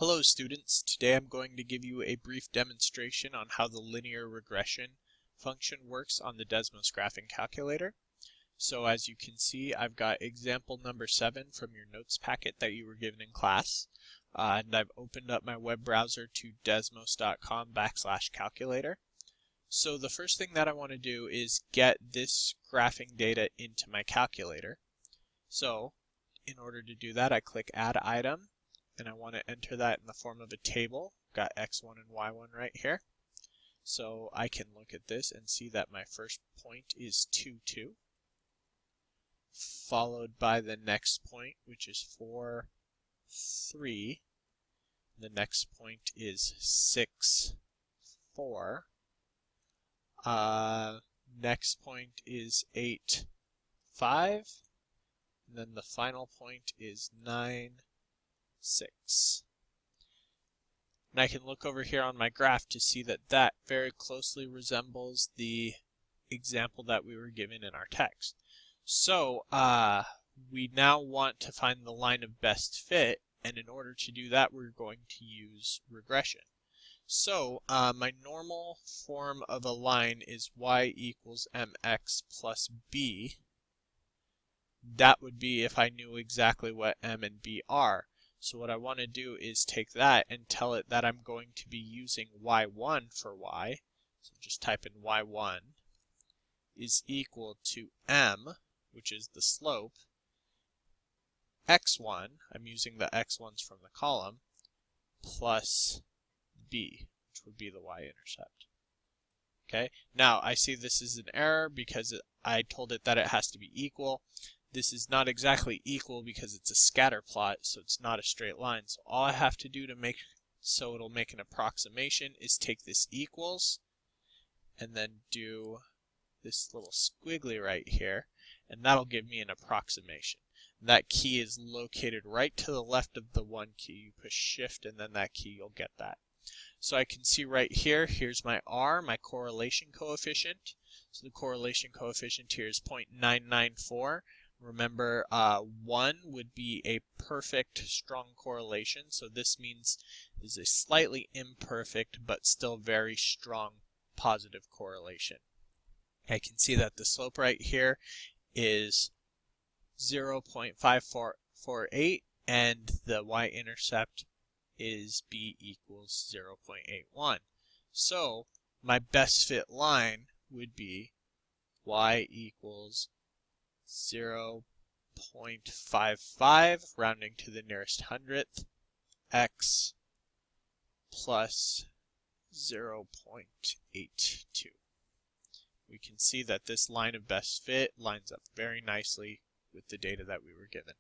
Hello students, today I'm going to give you a brief demonstration on how the linear regression function works on the Desmos graphing calculator. So as you can see, I've got example number 7 from your notes packet that you were given in class. And I've opened up my web browser to desmos.com/calculator. So the first thing that I want to do is get this graphing data into my calculator. So in order to do that, I click Add Item. And I want to enter that in the form of a table. Got x1 and y1 right here. So I can look at this and see that my first point is 2, 2. Followed by the next point, which is 4, 3. The next point is 6, 4. Next point is 8, 5. And then the final point is 9, 6. And I can look over here on my graph to see that that very closely resembles the example that we were given in our text. So we now want to find the line of best fit, and in order to do that we're going to use regression. So my normal form of a line is y equals mx plus b. That would be if I knew exactly what m and b are. So what I want to do is take that and tell it that I'm going to be using y1 for y. So just type in y1 is equal to m, which is the slope, x1, I'm using the x1s from the column, plus b, which would be the y-intercept. Okay, now I see this is an error because I told it that it has to be equal. This is not exactly equal because it's a scatter plot, so it's not a straight line. So all I have to do to make so it'll make an approximation is take this equals and then do this little squiggly right here, and that'll give me an approximation. That key is located right to the left of the one key. You push shift and then that key, you'll get that. So I can see right here, here's my R, my correlation coefficient. So the correlation coefficient here is 0.994. Remember, 1 would be a perfect strong correlation, so this means is a slightly imperfect but still very strong positive correlation. I can see that the slope right here is 0.5448 and the y-intercept is b equals 0.81. So my best fit line would be y equals 0.55, rounding to the nearest hundredth, x plus 0.82. We can see that this line of best fit lines up very nicely with the data that we were given.